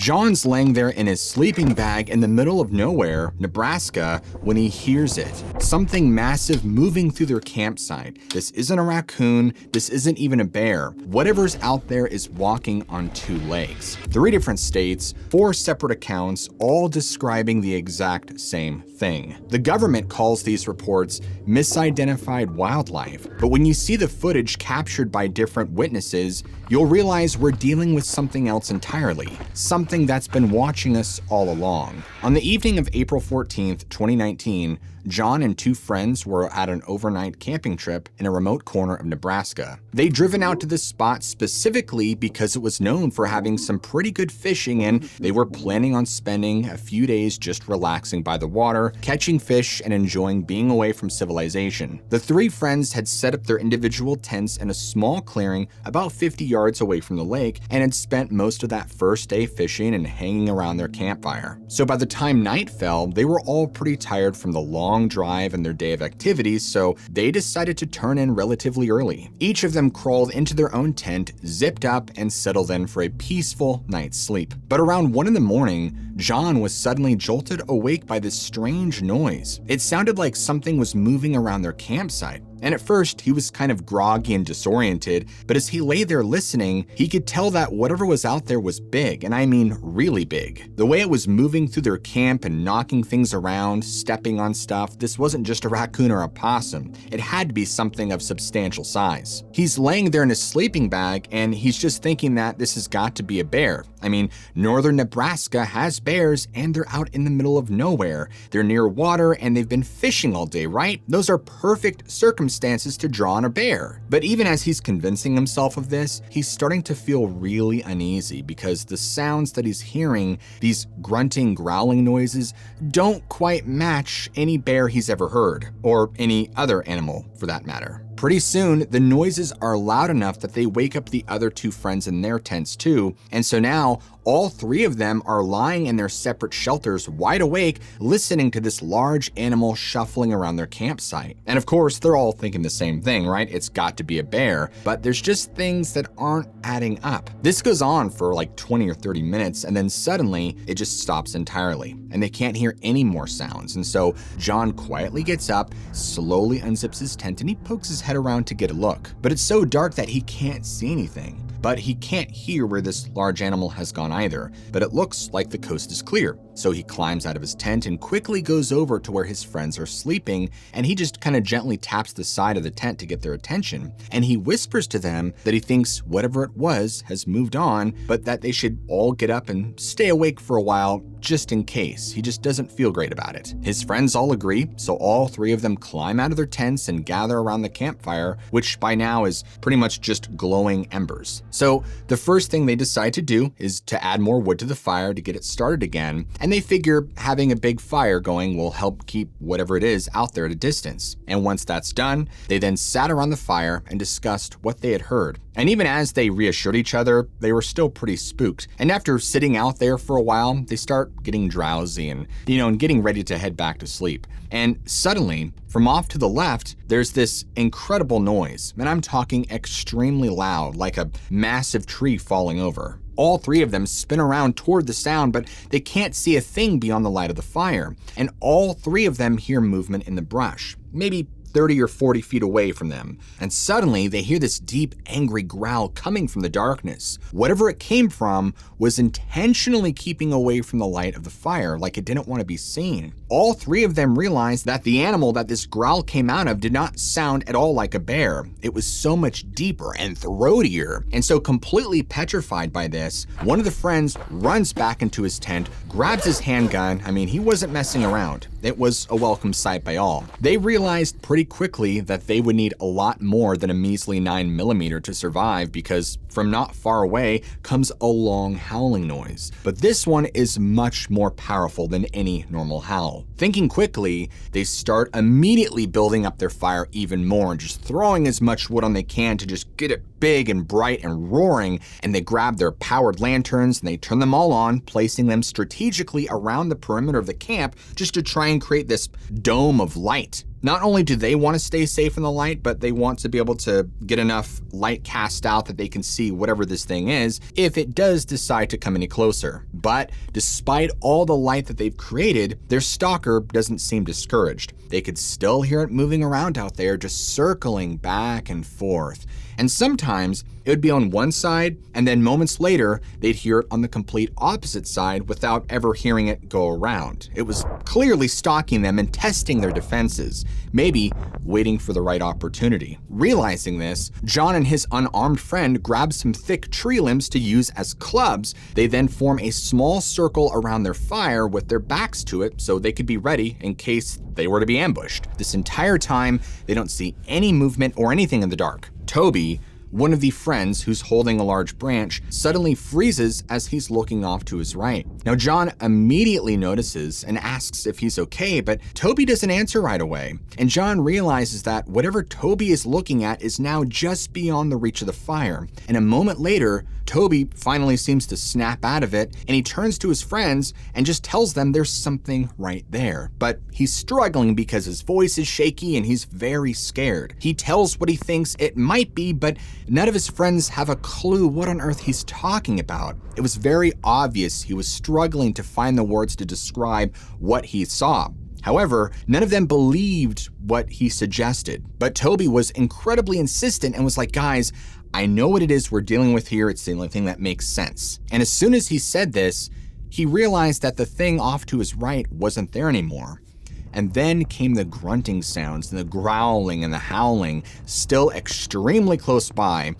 John's laying there in his sleeping bag in the middle of nowhere, Nebraska, when he hears it. Something massive moving through their campsite. This isn't a raccoon, this isn't even a bear. Whatever's out there is walking on two legs. 3 different states, 4 separate accounts, all describing the exact same thing. The government calls these reports misidentified wildlife, but when you see the footage captured by different witnesses, you'll realize we're dealing with something else entirely, something that's been watching us all along. On the evening of April 14th, 2019, John and 2 friends were at an overnight camping trip in a remote corner of Nebraska. They'd driven out to this spot specifically because it was known for having some pretty good fishing, and they were planning on spending a few days just relaxing by the water, catching fish, and enjoying being away from civilization. The 3 friends had set up their individual tents in a small clearing about 50 yards away from the lake and had spent most of that first day fishing and hanging around their campfire. So by the time night fell, they were all pretty tired from the long drive and their day of activities, so they decided to turn in relatively early. Each of them crawled into their own tent, zipped up, and settled in for a peaceful night's sleep. But around 1 in the morning, John was suddenly jolted awake by this strange noise. It sounded like something was moving around their campsite. And at first, he was kind of groggy and disoriented, but as he lay there listening, he could tell that whatever was out there was big, and I mean really big. The way it was moving through their camp and knocking things around, stepping on stuff, this wasn't just a raccoon or a possum. It had to be something of substantial size. He's laying there in his sleeping bag, and he's just thinking that this has got to be a bear. I mean, northern Nebraska has bears, and they're out in the middle of nowhere. They're near water, and they've been fishing all day, right? Those are perfect circumstances to draw on a bear. But even as he's convincing himself of this, he's starting to feel really uneasy because the sounds that he's hearing, these grunting, growling noises, don't quite match any bear he's ever heard, or any other animal for that matter. Pretty soon, the noises are loud enough that they wake up the other 2 friends in their tents too, and so now all 3 of them are lying in their separate shelters wide awake, listening to this large animal shuffling around their campsite. And of course, they're all thinking the same thing, right? It's got to be a bear, but there's just things that aren't adding up. This goes on for like 20 or 30 minutes, and then suddenly it just stops entirely, and they can't hear any more sounds. And so John quietly gets up, slowly unzips his tent, and he pokes his head around to get a look. But it's so dark that he can't see anything. But he can't hear where this large animal has gone either, but it looks like the coast is clear. So he climbs out of his tent and quickly goes over to where his friends are sleeping, and he just kind of gently taps the side of the tent to get their attention. And he whispers to them that he thinks whatever it was has moved on, but that they should all get up and stay awake for a while just in case. He just doesn't feel great about it. His friends all agree, so all 3 of them climb out of their tents and gather around the campfire, which by now is pretty much just glowing embers. So the first thing they decide to do is to add more wood to the fire to get it started again, and they figure having a big fire going will help keep whatever it is out there at a distance. And once that's done, they then sat around the fire and discussed what they had heard. And even as they reassured each other, they were still pretty spooked. And after sitting out there for a while, they start getting drowsy and getting ready to head back to sleep. And suddenly, from off to the left, there's this incredible noise. And I'm talking extremely loud, like a massive tree falling over. All 3 of them spin around toward the sound, but they can't see a thing beyond the light of the fire. And all 3 of them hear movement in the brush, maybe 30 or 40 feet away from them. And suddenly they hear this deep, angry growl coming from the darkness. Whatever it came from was intentionally keeping away from the light of the fire, like it didn't want to be seen. All 3 of them realized that the animal that this growl came out of did not sound at all like a bear. It was so much deeper and throatier. And so completely petrified by this, one of the friends runs back into his tent, grabs his handgun. I mean, he wasn't messing around. It was a welcome sight by all. They realized pretty quickly that they would need a lot more than a measly 9mm to survive, because from not far away comes a long howling noise. But this one is much more powerful than any normal howl. Thinking quickly, they start immediately building up their fire even more and just throwing as much wood on they can to just get it big and bright and roaring, and they grab their powered lanterns and they turn them all on, placing them strategically around the perimeter of the camp just to try and create this dome of light. Not only do they want to stay safe in the light, but they want to be able to get enough light cast out that they can see whatever this thing is if it does decide to come any closer. But despite all the light that they've created, their stalker doesn't seem discouraged. They could still hear it moving around out there, just circling back and forth. And sometimes it would be on one side, and then moments later, they'd hear it on the complete opposite side without ever hearing it go around. It was clearly stalking them and testing their defenses, maybe waiting for the right opportunity. Realizing this, John and his unarmed friend grab some thick tree limbs to use as clubs. They then form a small circle around their fire with their backs to it so they could be ready in case they were to be ambushed. This entire time, they don't see any movement or anything in the dark. Toby, one of the friends who's holding a large branch, suddenly freezes as he's looking off to his right. Now, John immediately notices and asks if he's okay, but Toby doesn't answer right away. And John realizes that whatever Toby is looking at is now just beyond the reach of the fire. And a moment later, Toby finally seems to snap out of it, and he turns to his friends and just tells them there's something right there. But he's struggling because his voice is shaky and he's very scared. He tells what he thinks it might be, but none of his friends have a clue what on earth he's talking about. It was very obvious he was struggling to find the words to describe what he saw. However, none of them believed what he suggested. But Toby was incredibly insistent and was like, guys, I know what it is we're dealing with here. It's the only thing that makes sense. And as soon as he said this, he realized that the thing off to his right wasn't there anymore. And then came the grunting sounds, and the growling and the howling, still extremely close by.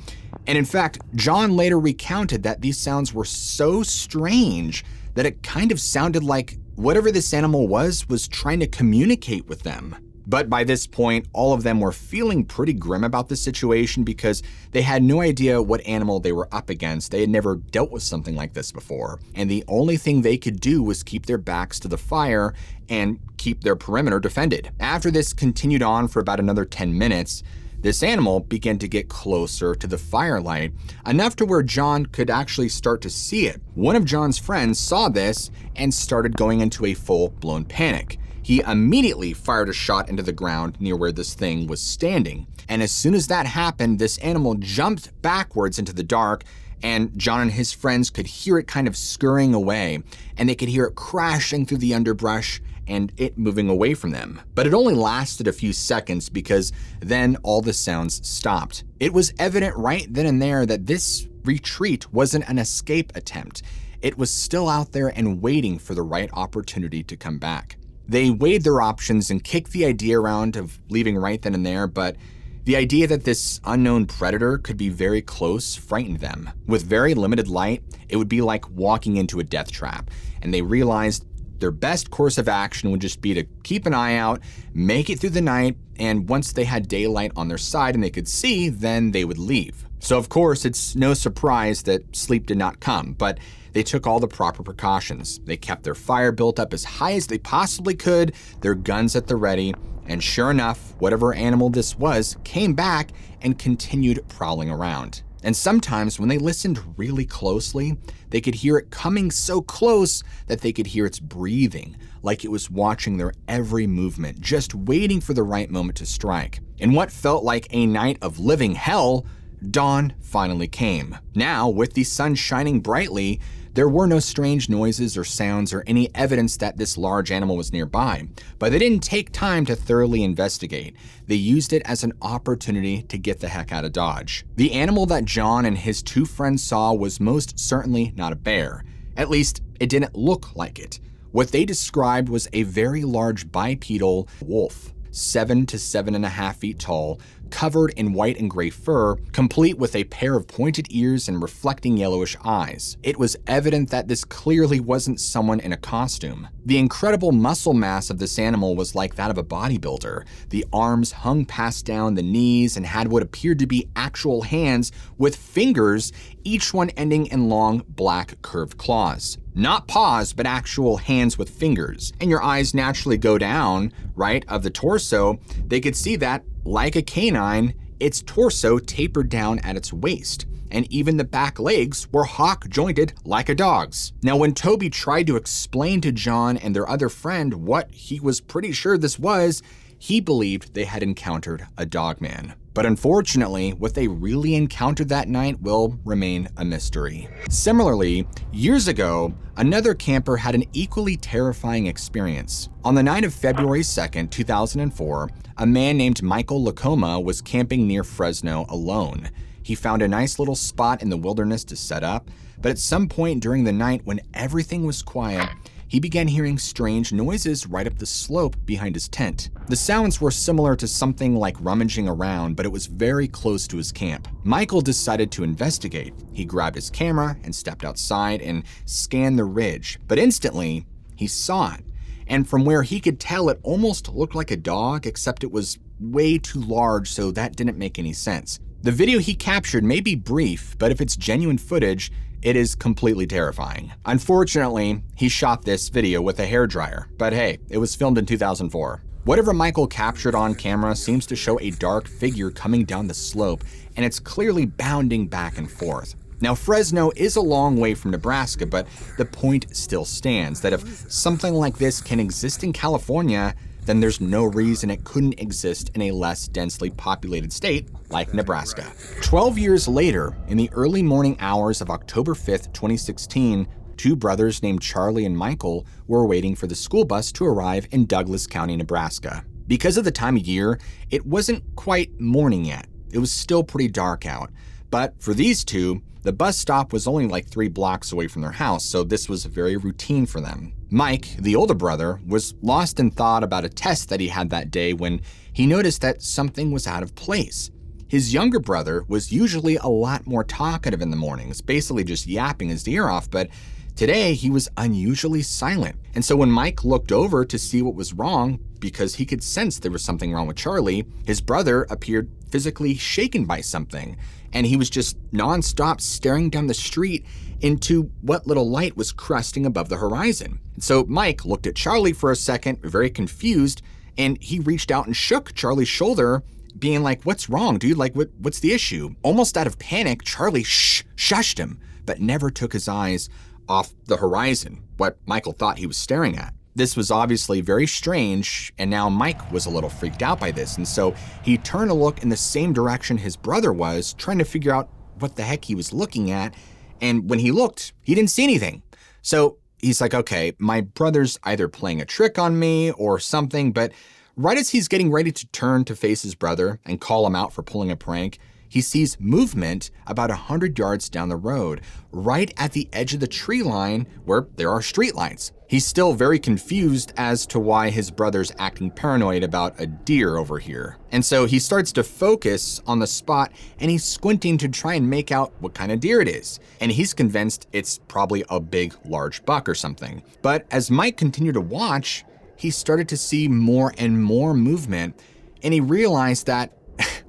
And in fact, John later recounted that these sounds were so strange that it kind of sounded like whatever this animal was trying to communicate with them. But by this point, all of them were feeling pretty grim about the situation because they had no idea what animal they were up against. They had never dealt with something like this before. And the only thing they could do was keep their backs to the fire and keep their perimeter defended. After this continued on for about another 10 minutes, this animal began to get closer to the firelight, enough to where John could actually start to see it. One of John's friends saw this and started going into a full-blown panic. He immediately fired a shot into the ground near where this thing was standing. And as soon as that happened, this animal jumped backwards into the dark, and John and his friends could hear it kind of scurrying away, and they could hear it crashing through the underbrush and it moving away from them. But it only lasted a few seconds because then all the sounds stopped. It was evident right then and there that this retreat wasn't an escape attempt. It was still out there and waiting for the right opportunity to come back. They weighed their options and kicked the idea around of leaving right then and there, but the idea that this unknown predator could be very close frightened them. With very limited light, it would be like walking into a death trap, and they realized their best course of action would just be to keep an eye out, make it through the night, and once they had daylight on their side and they could see, then they would leave. So of course, it's no surprise that sleep did not come, but they took all the proper precautions. They kept their fire built up as high as they possibly could, their guns at the ready, and sure enough, whatever animal this was came back and continued prowling around. And sometimes when they listened really closely, they could hear it coming so close that they could hear its breathing, like it was watching their every movement, just waiting for the right moment to strike. In what felt like a night of living hell, dawn finally came. Now, with the sun shining brightly, there were no strange noises or sounds or any evidence that this large animal was nearby, but they didn't take time to thoroughly investigate. They used it as an opportunity to get the heck out of Dodge. The animal that John and his two friends saw was most certainly not a bear. At least, it didn't look like it. What they described was a very large bipedal wolf, 7 to 7.5 feet tall, covered in white and gray fur, complete with a pair of pointed ears and reflecting yellowish eyes. It was evident that this clearly wasn't someone in a costume. The incredible muscle mass of this animal was like that of a bodybuilder. The arms hung past down the knees and had what appeared to be actual hands with fingers, each one ending in long, black, curved claws. Not paws, but actual hands with fingers. And your eyes naturally go down, right, of the torso. They could see that, like a canine, its torso tapered down at its waist, and even the back legs were hawk-jointed like a dog's. Now, when Toby tried to explain to John and their other friend what he was pretty sure this was, he believed they had encountered a dogman. But unfortunately, what they really encountered that night will remain a mystery. Similarly, years ago, another camper had an equally terrifying experience. On the night of February 2nd, 2004, a man named Michael Lacoma was camping near Fresno alone. He found a nice little spot in the wilderness to set up, but at some point during the night when everything was quiet, he began hearing strange noises right up the slope behind his tent. The sounds were similar to something like rummaging around, but it was very close to his camp. Michael decided to investigate. He grabbed his camera and stepped outside and scanned the ridge, but instantly he saw it. And from where he could tell, it almost looked like a dog, except it was way too large, so that didn't make any sense. The video he captured may be brief, but if it's genuine footage, it is completely terrifying. Unfortunately, he shot this video with a hairdryer, but hey, it was filmed in 2004. Whatever Michael captured on camera seems to show a dark figure coming down the slope, and it's clearly bounding back and forth. Now, Fresno is a long way from Nebraska, but the point still stands that if something like this can exist in California, then there's no reason it couldn't exist in a less densely populated state like Nebraska. 12 years later, in the early morning hours of October 5th, 2016, two brothers named Charlie and Michael were waiting for the school bus to arrive in Douglas County, Nebraska. Because of the time of year, it wasn't quite morning yet. It was still pretty dark out. But for these two, the bus stop was only like 3 blocks away from their house, so this was very routine for them. Mike, the older brother, was lost in thought about a test that he had that day when he noticed that something was out of place. His younger brother was usually a lot more talkative in the mornings, basically just yapping his ear off, but today he was unusually silent. And so when Mike looked over to see what was wrong, because he could sense there was something wrong with Charlie, his brother appeared physically shaken by something, and he was just nonstop staring down the street into what little light was cresting above the horizon. And so Mike looked at Charlie for a second, very confused, and he reached out and shook Charlie's shoulder, being like, "What's wrong, dude? Like, what's the issue?" Almost out of panic, Charlie shushed him, but never took his eyes off the horizon, what Michael thought he was staring at. This was obviously very strange, and now Mike was a little freaked out by this, and so he turned to look in the same direction his brother was, trying to figure out what the heck he was looking at, and when he looked, he didn't see anything. So he's like, okay, my brother's either playing a trick on me or something, but right as he's getting ready to turn to face his brother and call him out for pulling a prank, he sees movement about 100 yards down the road, right at the edge of the tree line where there are streetlights. He's still very confused as to why his brother's acting paranoid about a deer over here. And so he starts to focus on the spot, and he's squinting to try and make out what kind of deer it is. And he's convinced it's probably a big, large buck or something. But as Mike continued to watch, he started to see more and more movement, and he realized that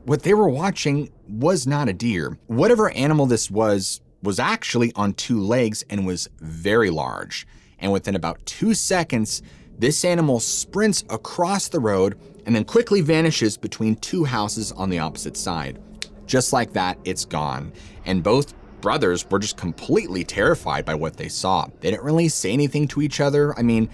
what they were watching was not a deer. Whatever animal this was actually on 2 legs and was very large. And within about 2 seconds, this animal sprints across the road and then quickly vanishes between 2 houses on the opposite side. Just like that, it's gone. And both brothers were just completely terrified by what they saw. They didn't really say anything to each other. I mean,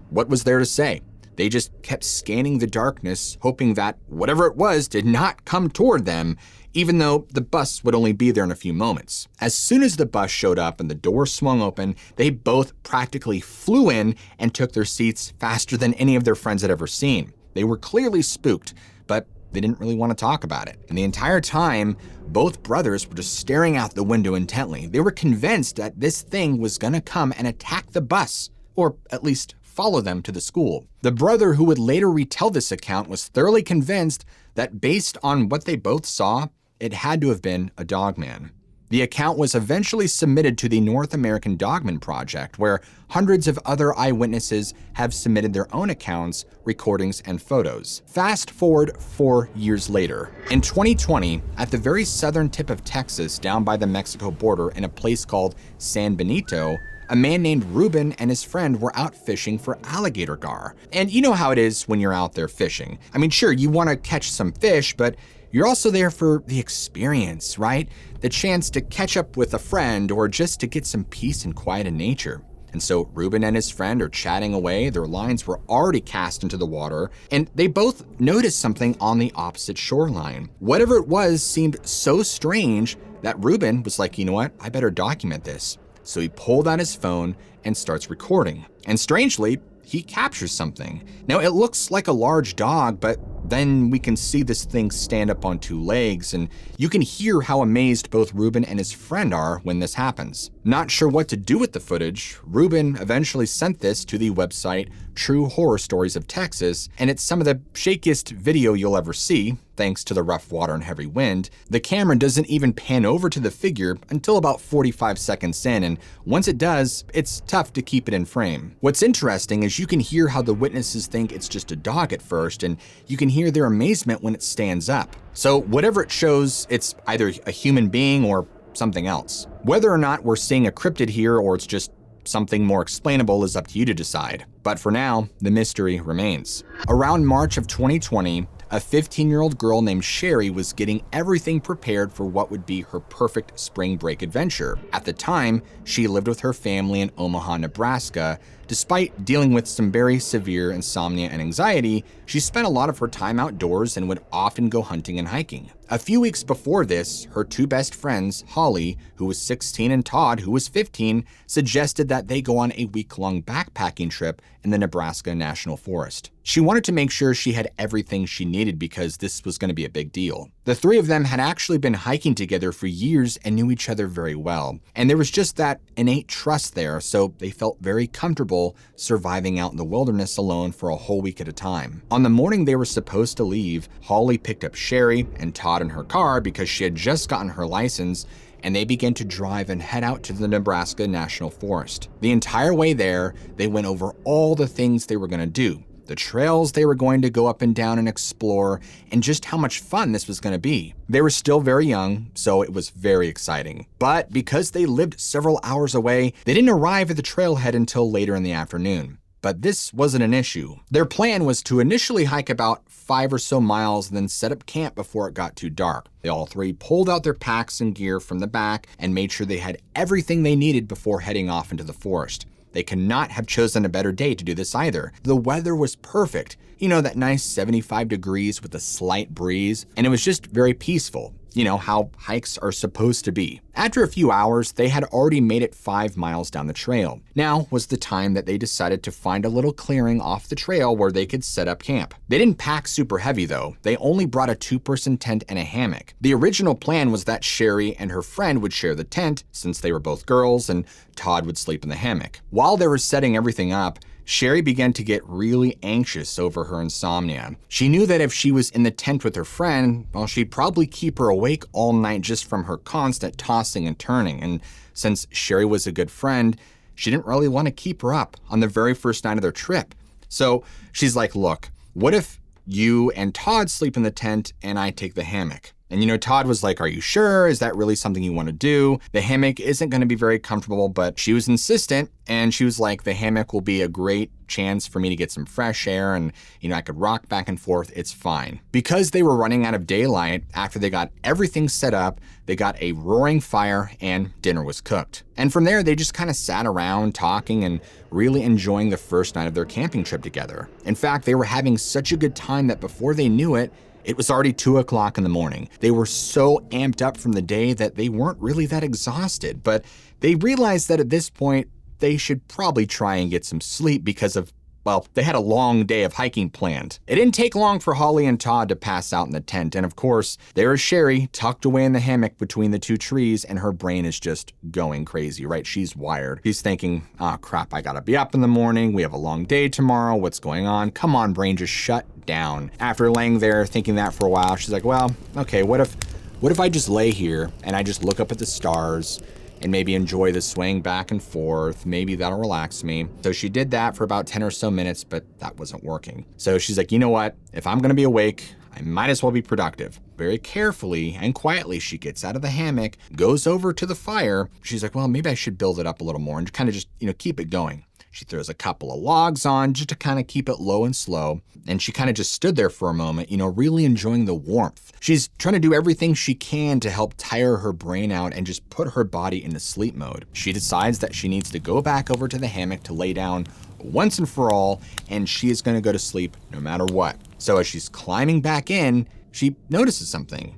what was there to say? They just kept scanning the darkness, hoping that whatever it was did not come toward them, even though the bus would only be there in a few moments. As soon as the bus showed up and the door swung open, they both practically flew in and took their seats faster than any of their friends had ever seen. They were clearly spooked, but they didn't really want to talk about it. And the entire time, both brothers were just staring out the window intently. They were convinced that this thing was gonna come and attack the bus, or at least follow them to the school. The brother who would later retell this account was thoroughly convinced that based on what they both saw, it had to have been a dogman. The account was eventually submitted to the North American Dogman Project, where hundreds of other eyewitnesses have submitted their own accounts, recordings, and photos. Fast forward 4 years later. In 2020, at the very southern tip of Texas, down by the Mexico border in a place called San Benito, a man named Ruben and his friend were out fishing for alligator gar. And you know how it is when you're out there fishing. I mean, sure, you want to catch some fish, but you're also there for the experience, right? The chance to catch up with a friend or just to get some peace and quiet in nature. And so Ruben and his friend are chatting away. Their lines were already cast into the water, and they both noticed something on the opposite shoreline. Whatever it was seemed so strange that Ruben was like, you know what? I better document this. So he pulled out his phone and starts recording. And strangely, he captures something. Now it looks like a large dog, but then we can see this thing stand up on two legs, and you can hear how amazed both Ruben and his friend are when this happens. Not sure what to do with the footage, Ruben eventually sent this to the website True Horror Stories of Texas, and it's some of the shakiest video you'll ever see, thanks to the rough water and heavy wind. The camera doesn't even pan over to the figure until about 45 seconds in, and once it does, it's tough to keep it in frame. What's interesting is you can hear how the witnesses think it's just a dog at first, and you can hear their amazement when it stands up. So whatever it shows, it's either a human being or something else. Whether or not we're seeing a cryptid here or it's just something more explainable is up to you to decide. But for now, the mystery remains. Around March of 2020, a 15-year-old girl named Sherry was getting everything prepared for what would be her perfect spring break adventure. At the time, she lived with her family in Omaha, Nebraska. Despite dealing with some very severe insomnia and anxiety, she spent a lot of her time outdoors and would often go hunting and hiking. A few weeks before this, her two best friends, Holly, who was 16, and Todd, who was 15, suggested that they go on a week-long backpacking trip in the Nebraska National Forest. She wanted to make sure she had everything she needed because this was going to be a big deal. The three of them had actually been hiking together for years and knew each other very well. And there was just that innate trust there, so they felt very comfortable surviving out in the wilderness alone for a whole week at a time. On the morning they were supposed to leave, Holly picked up Sherry and Todd in her car because she had just gotten her license, and they began to drive and head out to the Nebraska National Forest. The entire way there, they went over all the things they were going to do, the trails they were going to go up and down and explore, and just how much fun this was going to be. They were still very young, so it was very exciting. But because they lived several hours away, they didn't arrive at the trailhead until later in the afternoon. But this wasn't an issue. Their plan was to initially hike about 5 or so miles and then set up camp before it got too dark. They all three pulled out their packs and gear from the back and made sure they had everything they needed before heading off into the forest. They could not have chosen a better day to do this either. The weather was perfect. You know, that nice 75 degrees with a slight breeze, and it was just very peaceful. You know, how hikes are supposed to be. After a few hours, they had already made it 5 miles down the trail. Now was the time that they decided to find a little clearing off the trail where they could set up camp. They didn't pack super heavy though. They only brought a 2-person tent and a hammock. The original plan was that Sherry and her friend would share the tent, since they were both girls, and Todd would sleep in the hammock. While they were setting everything up, Sherry began to get really anxious over her insomnia. She knew that if she was in the tent with her friend, well, she'd probably keep her awake all night just from her constant tossing and turning. And since Sherry was a good friend, she didn't really want to keep her up on the very first night of their trip. So she's like, look, what if you and Todd sleep in the tent and I take the hammock? And you know, Todd was like, are you sure? Is that really something you want to do? The hammock isn't going to be very comfortable, but she was insistent, and she was like, the hammock will be a great chance for me to get some fresh air, and you know, I could rock back and forth, it's fine. Because they were running out of daylight, after they got everything set up, they got a roaring fire and dinner was cooked. And from there, they just kind of sat around talking and really enjoying the first night of their camping trip together. In fact, they were having such a good time that before they knew it, it was already 2 o'clock in the morning. They were so amped up from the day that they weren't really that exhausted, but they realized that at this point, they should probably try and get some sleep because of, well, they had a long day of hiking planned. It didn't take long for Holly and Todd to pass out in the tent, and of course, there is Sherry tucked away in the hammock between the 2 trees, and her brain is just going crazy, right? She's wired. She's thinking, oh crap, I gotta be up in the morning, we have a long day tomorrow, what's going on? Come on, brain, just shut down. After laying there thinking that for a while, she's like, well, okay, what if I just lay here and I just look up at the stars and maybe enjoy the swaying back and forth? Maybe that'll relax me. So she did that for about 10 or so minutes, but that wasn't working. So she's like, you know what? If I'm gonna be awake, I might as well be productive. Very carefully and quietly, she gets out of the hammock, goes over to the fire. She's like, well, maybe I should build it up a little more and kind of just, you know, keep it going. She throws a couple of logs on just to kind of keep it low and slow. And she kind of just stood there for a moment, really enjoying the warmth. She's trying to do everything she can to help tire her brain out and just put her body into sleep mode. She decides that she needs to go back over to the hammock to lay down once and for all, and she is going to go to sleep no matter what. So as she's climbing back in, she notices something.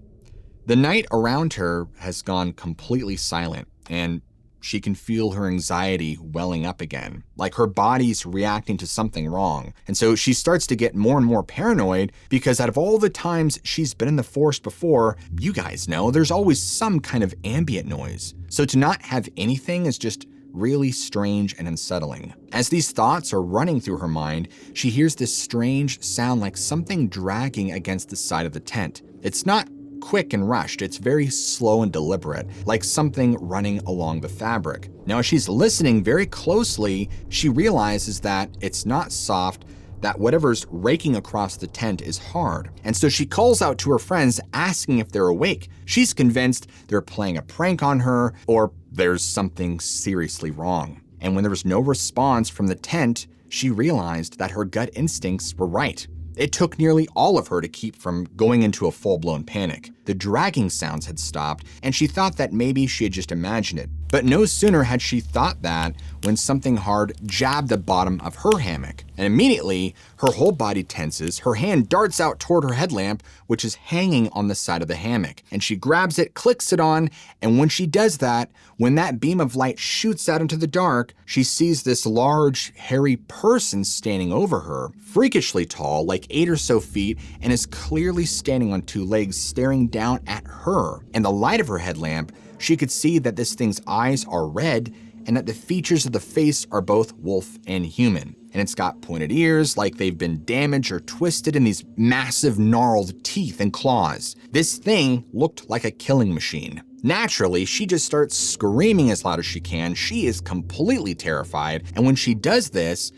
The night around her has gone completely silent, and she can feel her anxiety welling up again, like her body's reacting to something wrong. And so she starts to get more and more paranoid because out of all the times she's been in the forest before, you guys know there's always some kind of ambient noise. So to not have anything is just really strange and unsettling. As these thoughts are running through her mind, she hears this strange sound like something dragging against the side of the tent. It's not quick and rushed, it's very slow and deliberate, like something running along the fabric. Now, as she's listening very closely, she realizes that it's not soft, that whatever's raking across the tent is hard. And so she calls out to her friends asking if they're awake. She's convinced they're playing a prank on her or there's something seriously wrong. And when there was no response from the tent, she realized that her gut instincts were right. It took nearly all of her to keep from going into a full-blown panic. The dragging sounds had stopped, and she thought that maybe she had just imagined it. But no sooner had she thought that when something hard jabbed the bottom of her hammock. And immediately, her whole body tenses, her hand darts out toward her headlamp, which is hanging on the side of the hammock. And she grabs it, clicks it on, and when she does that, when that beam of light shoots out into the dark, she sees this large, hairy person standing over her, freakishly tall, like 8 or so feet, and is clearly standing on 2 legs, staring down at her. In the light of her headlamp, she could see that this thing's eyes are red and that the features of the face are both wolf and human. And it's got pointed ears like they've been damaged or twisted, and these massive gnarled teeth and claws. This thing looked like a killing machine. Naturally, she just starts screaming as loud as she can. She is completely terrified. And when she does this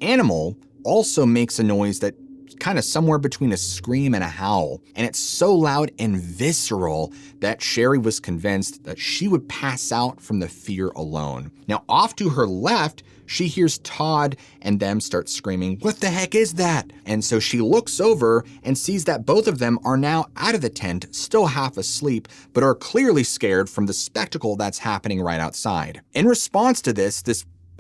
animal also makes a noise that kind of somewhere between a scream and a howl. And it's so loud and visceral that Sherry was convinced that she would pass out from the fear alone. Now, off to her left, she hears Todd and them start screaming, "What the heck is that?" And so she looks over and sees that both of them are now out of the tent, still half asleep, but are clearly scared from the spectacle that's happening right outside. In response to this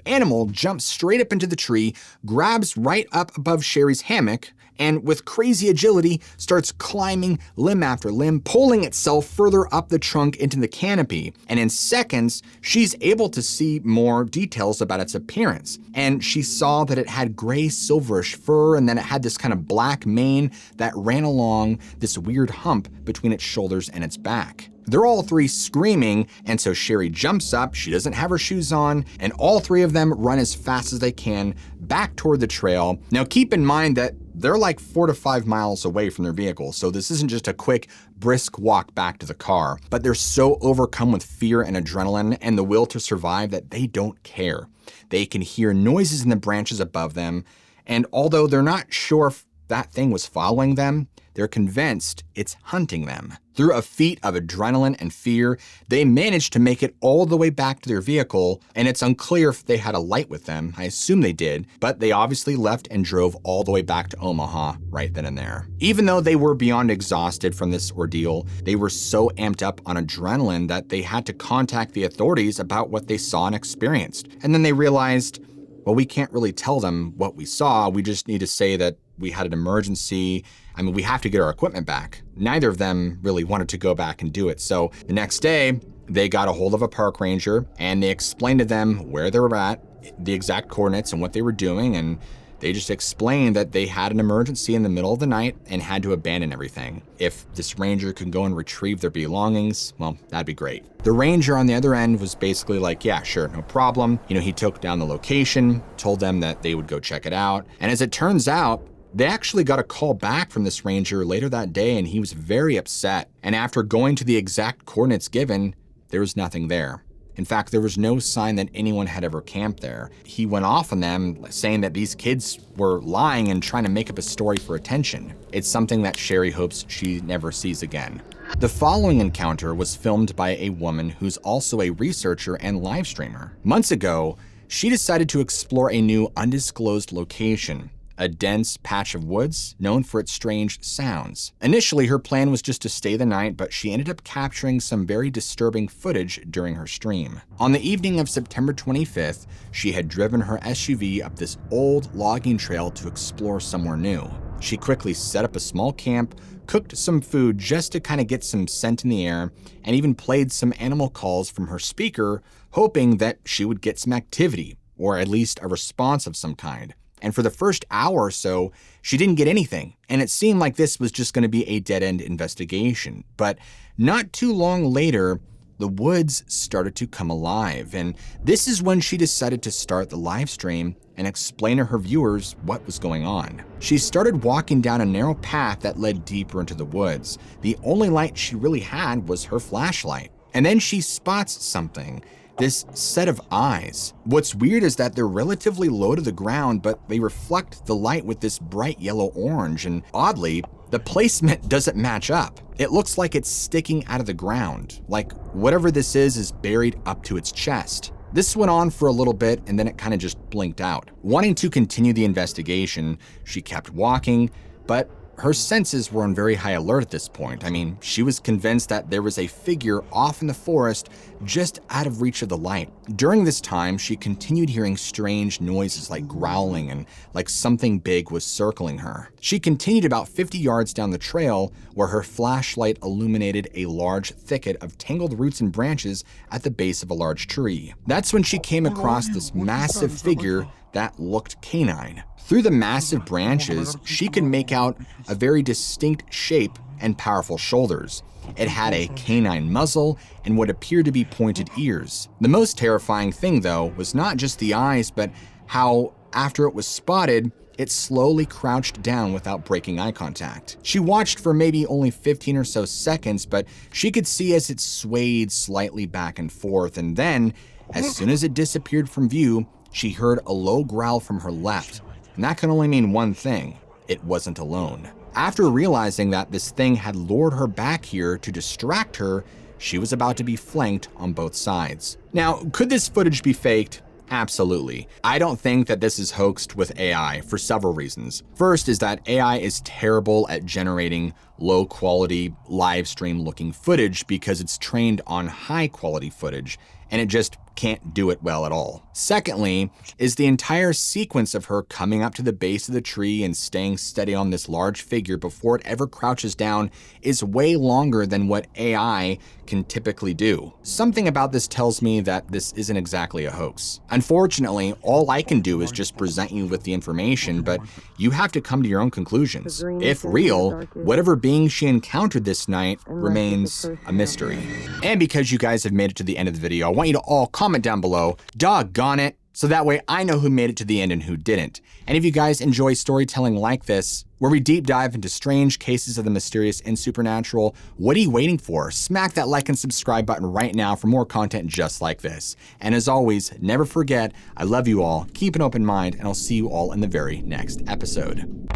animal jumps straight up into the tree, grabs right up above Sherry's hammock, and with crazy agility starts climbing limb after limb, pulling itself further up the trunk into the canopy. And in seconds, she's able to see more details about its appearance. And she saw that it had gray silverish fur, and then it had this kind of black mane that ran along this weird hump between its shoulders and its back. They're all 3 screaming, and so Sherry jumps up, she doesn't have her shoes on, and all 3 of them run as fast as they can back toward the trail. Now keep in mind that they're like 4 to 5 miles away from their vehicle, so this isn't just a quick, brisk walk back to the car, but they're so overcome with fear and adrenaline and the will to survive that they don't care. They can hear noises in the branches above them, and although they're not sure if that thing was following them, they're convinced it's hunting them. Through a feat of adrenaline and fear, they managed to make it all the way back to their vehicle, and it's unclear if they had a light with them. I assume they did, but they obviously left and drove all the way back to Omaha right then and there. Even though they were beyond exhausted from this ordeal, they were so amped up on adrenaline that they had to contact the authorities about what they saw and experienced. And then they realized, well, we can't really tell them what we saw. We just need to say that we had an emergency. I mean, we have to get our equipment back. Neither of them really wanted to go back and do it. So the next day, they got a hold of a park ranger and they explained to them where they were at, the exact coordinates and what they were doing. And they just explained that they had an emergency in the middle of the night and had to abandon everything. If this ranger could go and retrieve their belongings, well, that'd be great. The ranger on the other end was basically like, yeah, sure, no problem. He took down the location, told them that they would go check it out. And as it turns out, they actually got a call back from this ranger later that day, and he was very upset. And after going to the exact coordinates given, there was nothing there. In fact, there was no sign that anyone had ever camped there. He went off on them, saying that these kids were lying and trying to make up a story for attention. It's something that Sherry hopes she never sees again. The following encounter was filmed by a woman who's also a researcher and live streamer. Months ago, she decided to explore a new undisclosed location, a dense patch of woods known for its strange sounds. Initially, her plan was just to stay the night, but she ended up capturing some very disturbing footage during her stream. On the evening of September 25th, she had driven her SUV up this old logging trail to explore somewhere new. She quickly set up a small camp, cooked some food just to kind of get some scent in the air, and even played some animal calls from her speaker, hoping that she would get some activity, or at least a response of some kind. And for the first hour or so, she didn't get anything, and it seemed like this was just going to be a dead-end investigation. But not too long later, the woods started to come alive, and this is when she decided to start the live stream and explain to her viewers what was going on. She started walking down a narrow path that led deeper into the woods. The only light she really had was her flashlight. And then she spots something. This set of eyes. What's weird is that they're relatively low to the ground, but they reflect the light with this bright yellow-orange, and oddly, the placement doesn't match up. It looks like it's sticking out of the ground, like whatever this is buried up to its chest. This went on for a little bit, and then it kind of just blinked out. Wanting to continue the investigation, she kept walking, but her senses were on very high alert at this point. I mean, she was convinced that there was a figure off in the forest just out of reach of the light. During this time, she continued hearing strange noises like growling and like something big was circling her. She continued about 50 yards down the trail where her flashlight illuminated a large thicket of tangled roots and branches at the base of a large tree. That's when she came across this massive figure that looked canine. Through the massive branches, she could make out a very distinct shape and powerful shoulders. It had a canine muzzle and what appeared to be pointed ears. The most terrifying thing, though, was not just the eyes, but how, after it was spotted, it slowly crouched down without breaking eye contact. She watched for maybe only 15 or so seconds, but she could see as it swayed slightly back and forth, and then, as soon as it disappeared from view, she heard a low growl from her left. And that can only mean one thing: it wasn't alone. After realizing that this thing had lured her back here to distract her, she was about to be flanked on both sides. Now, could this footage be faked? Absolutely. I don't think that this is hoaxed with AI for several reasons. First is that AI is terrible at generating low quality live stream looking footage because it's trained on high quality footage, and it just can't do it well at all. Secondly, is the entire sequence of her coming up to the base of the tree and staying steady on this large figure before it ever crouches down is way longer than what AI can typically do. Something about this tells me that this isn't exactly a hoax. Unfortunately, all I can do is just present you with the information, but you have to come to your own conclusions. If real, whatever being she encountered this night remains a mystery. And because you guys have made it to the end of the video, I want you to all comment down below, doggone it, so that way I know who made it to the end and who didn't. And if you guys enjoy storytelling like this, where we deep dive into strange cases of the mysterious and supernatural, what are you waiting for? Smack that like and subscribe button right now for more content just like this. And as always, never forget, I love you all, keep an open mind, and I'll see you all in the very next episode.